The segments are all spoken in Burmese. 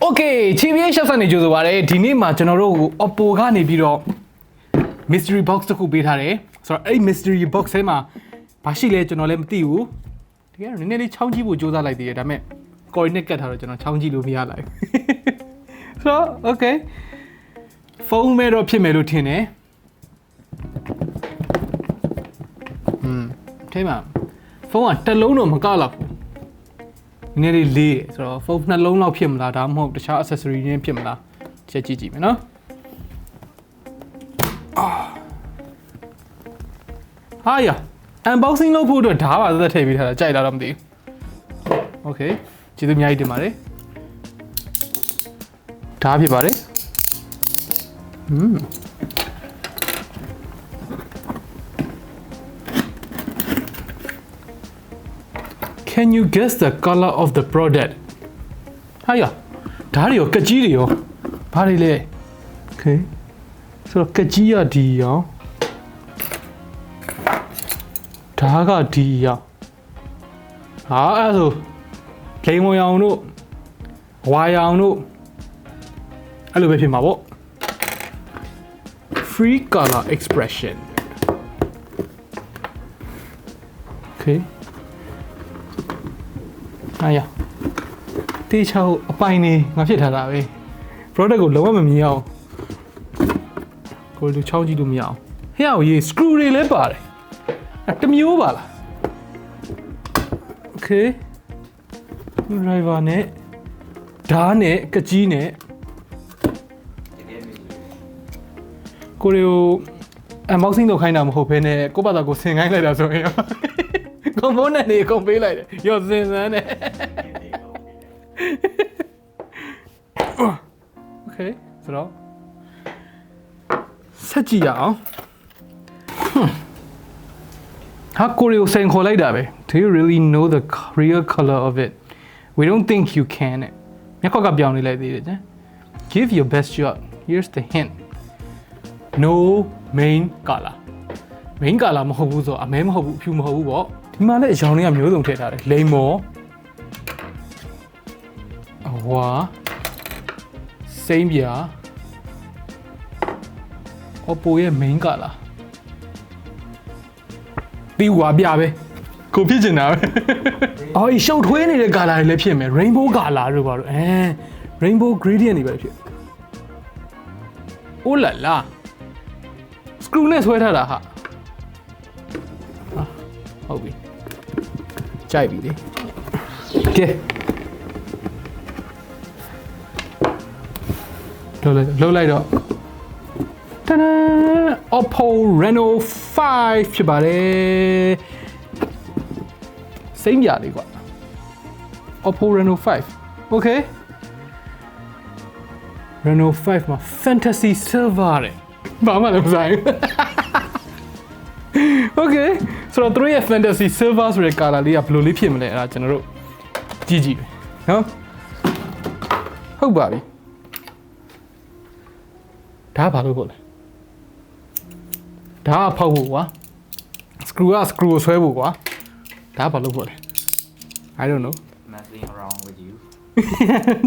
Okay, TBH Labs နေကြိုဆိုပါရစေဒီနေ့မှာကျွန်တော်တို့ကို OPPO ကနေပြီးတော့ mystery box တစ်ခုပေးထားတယ်ဆိုတော့အဲ့ mystery box ထဲမှာဘာရှိလဲကျွန်တော်လည်းမသိဘူးတကယ်တော့နည်းနည်းလေးချောင်းကြည့်ဖို့စူးစမ်းလိုက်သေးတယ်ဒါပေမဲ့ coordinate ကတ်ထားတော့ကျွန်တော်ချောင်းကြည့်လို့မရလိုက်ဆိုတော့ okay ဖုန်းမဲ့တော့ဖြစ်မယ်လို့ထင်တယ်ထဲမှာဖုန်းကတစ်လုံးတော့မကလောက်ဘူးနည်းနည်းလေးဆိုတော့ဖုန်းနှလုံးလောက်ဖြစ်မလားဒါမှမဟုတ်တခြား accessory တွေဖြစ်မလားချက်ကြည့်ကြည့်မယ်နော်ဟာရ unboxing လုပ်ဖို့အတွက်ဓာတ်ပါသက်သက်ထည့်ပေးထားတာကြိုက်လားတော့မသိဘူး okay ကျေးဇူးအများကြီးတင်ပါတယ်ဓာတ်ဖြစ်ပါတယ်Can you guess the color of the product? Hiya. ဒါတွေရောကကြီးတွေရောဘာတွေလဲ Okay. ဆိုတော့ကကြီးရဒီရောဒါကဒီရောဟာအဲ့ဆိုဂိမ်းဝင်အောင်တို့ဝါရောင်တို့အဲ့လိုပဲဖြစ်မှာပေါ့ Free color expression. Okay. ဟာရတေးချောက်အပိုင်နေငါဖြစ်ထားတာပဲ product ကိုလုံးဝမမြင်အောင်ကိုလူချောင်းကြည့်လို့မရအောင်ဟဲ့အောင်ရေး screw တွေလည်းပါတယ်တမျိုးပါလား okay driver နဲ့ဓာတ်နဲ့ကကြီးနဲ့ကိုရီကို unboxing လုပ်ခိုင်းတာမဟုတ်ဘဲနဲ့ကိုယ့်ဘာသာကိုဆင်ခိုင်းလိုက်တာဆိုရင်component တွေအကုန်ပေးလိုက်တယ်ရောစင်စမ်းတယ် Okay ဆိုတော့ဆက်ကြည့်ရအောင်ဟာကိုရီကိုဆင်ခေါ်လိုက်တာပဲ Do you really know the real color of it We don't think you can မျက်ခွက်ကပြောင်းနေလိုက်သေးတယ်ကျန် Give your best shot Here's the hint No main color main color မဟုတ်ဘူးဆိုအမဲမဟုတ်ဘူးအဖြူမဟုတ်ဘူးပေါ့ဒီမှာလည်းအရောင်တွေကမျိုးစုံထည့်ထားတယ်လိမ္မော်အဝါစိမ့်ပြာ OPPO ရဲ့ main color ပြီးဝါပြပဲကိုဖြစ်ချင်တာပဲအော်ရှုပ်ထွေးနေတဲ့ color တွေလည်းဖြစ်မယ် rainbow color တို့ပါတော့rainbow gradient တွေပဲဖြစ် Oh la la screw နဲ့ဆွဲထားတာဟာဟုတ်ပြီကြိုက်ပြီလေကဲလှုပ်လိုက်တော့တန် OPPO Reno 5ဖြစ်ပါတယ်စိမ့်ပြလေးကွာ OPPO Reno 5 Okay Reno 5မှာ Fantasy Silver တဲ့ဘာမှလည်းမဆိုင်ဘူး Okay ဆိုတော့သူတို့ရဲ့ Fantasy Silver ဆိုတဲ့ color လေးကဘယ်လိုလေးဖြစ်မလဲအဲ့ဒါကျွန်တော်တို့ကြည့်ကြည့်ပဲနော်ဟုတ်ပါပြီဒါဘာလို့ပေါ့လဲဒါဖောက်ဖို့ကွာ screw ကိုဆွဲဖို့ကွာဒါဘာလို့ပေါ့လဲ I don't know messing around with you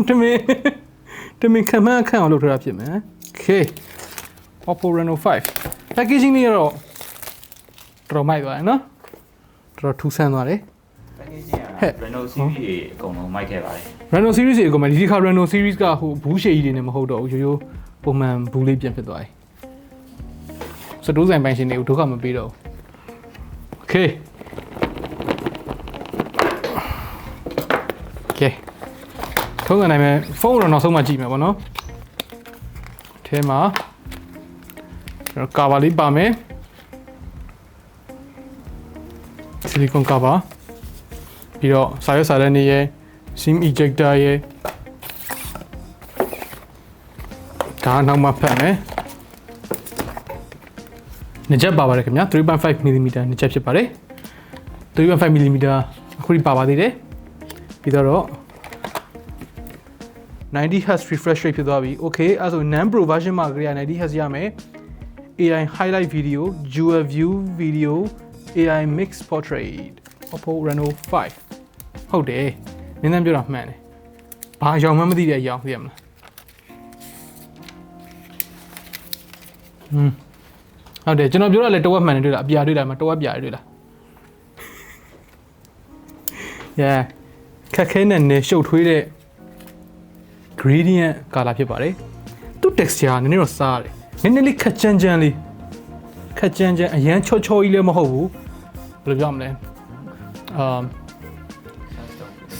တမင်ခမန်းခန့်အောင်လုပ်ထားတာဖြစ်မယ် Okay OPPO Reno 5 packaging လေးတော့တော်မိုက်သွားတယ်နော်တော်ထူးဆန်းသွားတယ် packaging က Reno series တွေအကုန်လုံးမိုက်ခဲ့ပါတယ် Reno series တွေအကုန်လုံးဒီခါ Reno series ကဟိုဘူးရှည်ကြီးတွေနဲ့မဟုတ်တော့ဘူးရိုးပုံမှန်ဘူးလေးပြန်ဖြစ်သွားတယ်စတိုးဆိုင်ပိုင်ရှင်တွေကိုဒုက္ခမပေးတော့ဘူး Okay ထုံးစံနိုင်မယ်ဖုန်းတော့နောက်ဆုံးမှကြည့်မယ်ပေါ့နော်ထဲမှာကျွန်တော်ကာဗာလေးပါမယ်ဆီလီကွန်ကာဗာပြီးတော့စာရွက်စာတမ်းတွေရဲ့ SIM ejector ရဲ့ဒါနောက်မှဖတ်မယ်နှစ်ချက်ပါပါတယ်ခင်ဗျာ 3.5mm နှစ်ချက်ဖြစ်ပါတယ် 3.5mm အခုဒီပါပါသေးတယ်ပြီးတော့90Hz refresh rate ဖြစ်သွားပြီ Okay အဲ့ဆို non pro version မှာကြရ 90Hz ရမယ် AI highlight video dual view video AI mix portrait OPPO Reno 5ဟုတ်တယ်နည်းနည်းပြောတာမှန်တယ် ဘာရောင်မှမသိတဲ့အရောင်သိရမလားဟုတ်တယ်ကျွန်တော်ပြောတာလဲတဝက်မှန်နေတွေ့လားအပြာတွေ့လားမတဝက်ပြာတွေ့လား yeah ခက်ခဲနဲ့ရှုပ်ထွေးတဲ့ gradient color ဖြစ်ပါတယ်သူ့ texture နည်းနည်းတော့စားတယ်နည်းနည်းလေးခက်ကြမ်းကြမ်းလေးခက်ကြမ်းကြမ်းအရန်ချောချောကြီးလည်းမဟုတ်ဘူးဘယ်လိုပြောမလဲ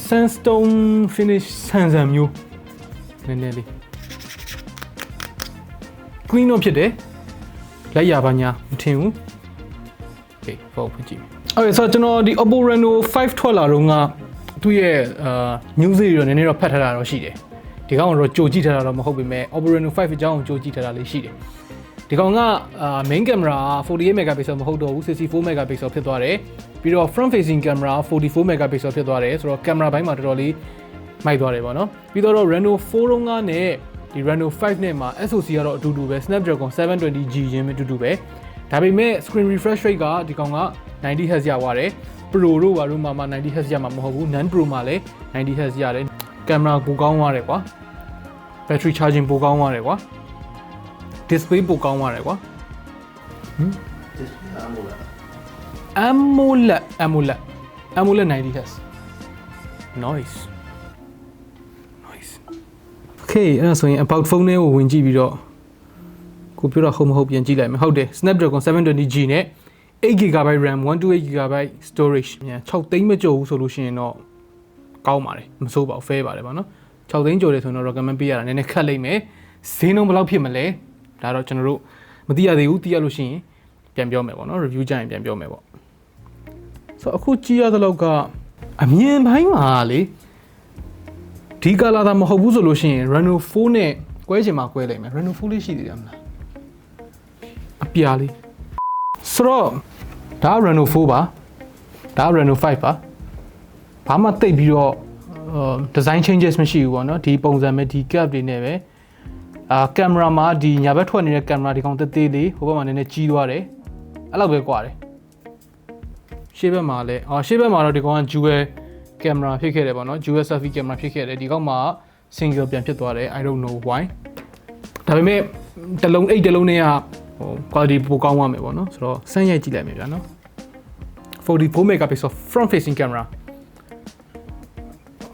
sandstone finish ဆန်ဆန်မျိုးနည်းနည်းလေး clean တော့ဖြစ်တယ်လက်ရပါညာမထင်ဘူး okay ဖောက်ဖွင့်ကြည့်မယ် okay ဆိုတော့ကျွန်တော်ဒီ OPPO Reno 5ထွက်လာတော့ကသူ့ရဲ့news တွေတော့နည်းနည်းတော့ဖတ်ထားတာတော့ရှိတယ်ဒီကောင်ကတော့ကြိုကြည့်ထားတာတော့မဟုတ်ပေမဲ့ OPPO Reno 5အကြောင်းကိုကြိုကြည့်ထားတာလေးရှိတယ်ဒီကောင်ကmain camera 48 megapixel မဟုတ်တော့ဘူး64 megapixel ဖြစ်သွားတယ်ပြီးတော့ front facing camera 44 megapixel ဖြစ်သွားတယ်ဆိုတော့ camera ဘိုင်းမှာတော်တော်လေးမိုက်သွားတယ်ပေါ့နော်ပြီးတော့ Reno 4တုန်းကနဲ့ဒီ Reno 5နဲ့မှာ SoC ကတော့အတူတူပဲ Snapdragon 720G ရင်းပဲအတူတူပဲဒါပေမဲ့ screen refresh rate ကဒီကောင်က 90Hz ရသွားတယ် Pro တို့ဘာလို့မှ 90Hz ရမှာမဟုတ်ဘူး Non Pro မှာလည်း 90Hz ရတယ်ကင်မရာပိုကောင်းသွားတယ်ကွာ battery charging ပိုကောင်းသွားတယ်ကွာ display ပိုကောင်းသွားတယ်ကွာ AMOLED 90Hz nice okay အဲ့ဒါဆိုရင် about phone နဲ့ကိုဝင်ကြည့်ပြီးတော့ကိုပြောတာဟုတ်မဟုတ်ပြန်ကြည့်လိုက်မယ်ဟုတ်တယ် Snapdragon 720G နဲ့ 8GB RAM 128GB storage မြန်6သိန်းမကျော်ဘူးဆိုလို့ရှိရင်တော့ကောင်းပါတယ်မစိုးပါဘူး fair ပါတယ်ဗောနော်6သိန်းကျော်တယ်ဆိုတော့ recommend ပေးရတာနည်းနည်းခက်လိမ့်မယ်ဈေးနှုန်းဘယ်လောက်ဖြစ်မလဲဒါတော့ကျွန်တော်တို့မသိရသေးဘူးသိရလို့ရှိရင်ပြန်ပြောမယ်ဗောနော် review ကြရင်ပြန်ပြောမယ်ဗောဆိုတော့အခုကြည့်ရတဲ့လောက်ကအမြင်ပိုင်းမှာလေဒီကလာတာမဟုတ်ဘူးဆိုလို့ရှိရင် Reno 4နဲ့ကွဲချင်မှာကွဲလိုက်မယ် Reno 4လေးရှိသေးတယ်မလားအပြာလေးဆိုတော့ဒါ Reno 4ပါဒါ Reno 5ပါဘာမှတိတ်ပြီးတော့ design changes မရှိဘူးပေါ့နော်ဒီပုံစံပဲဒီ cap တွေနဲ့ပဲကင်မရာမှာဒီညာဘက်ထွက်နေတဲ့ကင်မရာဒီကောင်သေးသေးလေးဟိုဘက်မှာနည်းနည်းကြီးသွားတယ်အဲ့လောက်ပဲကွာတယ်ရှေ့ဘက်မှာလည်းရှေ့ဘက်မှာတော့ဒီကောင်က dual ကင်မရာဖြစ်ခဲ့တယ်ပေါ့နော် dual selfie ကင်မရာဖြစ်ခဲ့တယ်ဒီကောင်မှာ single ပြန်ဖြစ်သွားတယ် I don't know why ဒါပေမဲ့တလုံးနဲ့ဟို quality ပိုကောင်းသွားမယ်ပေါ့နော်ဆိုတော့စမ်းရိုက်ကြည့်လိုက်မယ်ဗျာနော်44 megapixel front facing camera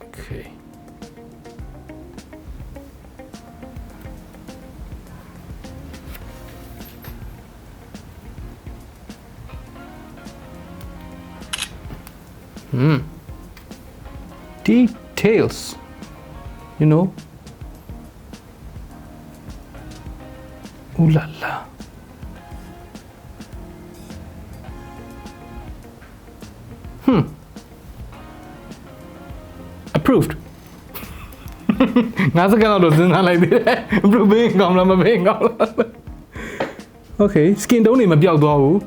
okay details you know ooh la la approved ငါစကားတော့စဉ်းစားလိုက်သေးတယ် approve ပေးကောင်းလားမပေးကောင်းလား okay skin tone တွေမပြောက်သွားဘူး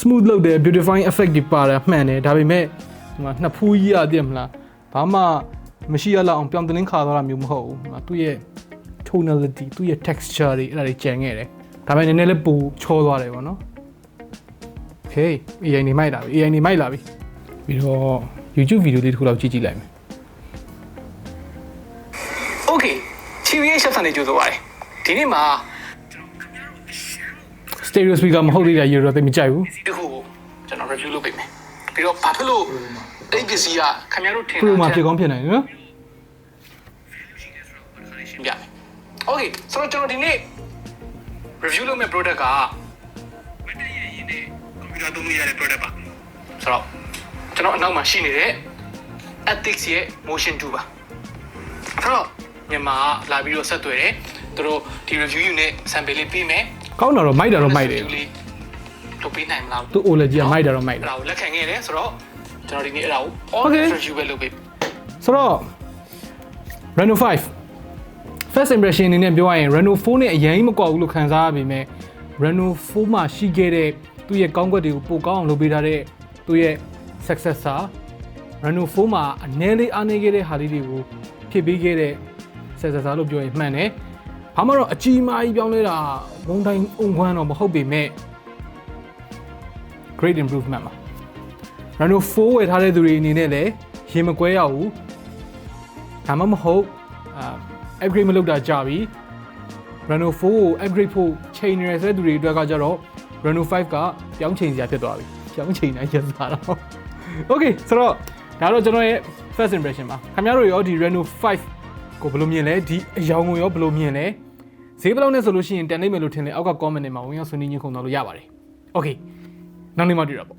smooth လုပ်တယ် beautifying effect တွေပါတယ်မှန်တယ်ဒါပေမဲ့ဒီမှာနှစ်ဖူးကြီးရတည်မလားဘာမှမရှိရလောက်အောင်ပြောင်းတင်းခါသွားတာမျိုးမဟုတ်ဘူးသူ့ရဲ့ tonality သူ့ရဲ့ texture တွေအဲ့ဒါတွေကြံခဲ့တယ်ဒါပေမဲ့နည်းနည်းလေးပူချောသွားတယ်ပေါ့နော် okay AI နေမိုက်လာပြီ AI နေမိုက်လာပြီပြီးတော့ YouTube video လေးတစ်ခုလောက်ကြည့်လိုက်မယ် okay TBH Labs နဲ့ကြိုးစားပါတယ်ဒီနေ့မှာ stereo speaker မဟုတ်သေးတဲ့ရေတော့သိမကြိုက်ဘူးဒီခုကိုကျွန်တော် review လုပ်ပေးမယ်ပြီးတော့ဘာဖြစ်လို့အဲ့ပစ္စည်းကခင်ဗျားတို့ထင်တာ Pro မှာဖြစ်ကောင်းဖြစ်နိုင်တယ်နော်ပြမယ် okay ဆိုတော့ကျွန်တော်ဒီနေ့ review လုပ်မယ့် product ကမတည့်ရရင်နဲ့ computer သုံးလို့ရတဲ့ product ပါဆိုတော့ကျွန်တော်အနောက်မှာရှိနေတဲ့ Ethics ရဲ့ motion 2ပါဆိုတော့မြန်မာလာပြီးတော့ဆက်သွယ်တယ်သူတို့ဒီ review ယူနဲ့ sample လေးပေးမယ်ကောင်းတော့မိုက်တယ်လုပ်ပေးနိုင်မလားသူ OLED ကြီးကမိုက်တယ်တော့မိုက်တယ်အဲ့ဒါကိုလက်ခံခဲ့တယ်ဆိုတော့ကျွန်တော်ဒီနေ့အဲ့ဒါကို all review ပဲလုပ်ပေးဆိုတော့ Reno 5 first impression အနေနဲ့ပြောရရင် Reno 4နဲ့အရင်မကွာဘူးလို့ခံစားရပေမဲ့ Reno 4မှာရှိခဲ့တဲ့သူ့ရဲ့ကောင်းကွက်တွေကိုပိုကောင်းအောင်လုပ်ပေးထားတဲ့သူ့ရဲ့ successor Reno 4မှာအနည်းလေးအားနည်းခဲ့တဲ့ဟာလေးတွေကိုဖြည့်ပေးခဲ့တဲ့ successor လို့ပြောရင်မှန်တယ်ဘာမှတော့အကြီးမားကြီးပြောင်းလဲတာဘုံတိုင်းအုံခွန်းတော့မဟုတ်ပေမဲ့ great improvement ပါ Reno 4ဝယ်ထားတဲ့သူတွေအနေနဲ့လည်းရင်မကွဲရဘူး ဒါမှမဟုတ်upgrade မလုပ်တာကြာပြီ Reno 4ကို upgrade ဖို့ချိန်နေရတဲ့သူတွေအတွက်ကကြတော့ Reno 5ကပြောင်းချိန်စရာဖြစ်သွားပြီပြောင်းချိန်နိုင်ရစားတော့ Okay ဆိုတော့ဒါတော့ကျွန်တော်ရဲ့ first impression ပါခင်ဗျားတို့ရောဒီ Reno 5ကိုဘယ်လိုမြင်လဲဒီအယောင်ကိုရောဘယ်လိုမြင်လဲဈေးဘယ်လောက်နဲ့ဆိုလို့ရှိရင်တန်နိုင်မယ်လို့ထင်လဲအောက်က comment တွေမှာဝင်ရောက်ဆွေးနွေးညှိနှိုင်းတော့လို့ရပါတယ် Okay နောက်နေ့မှတွေ့တော့ပေါ့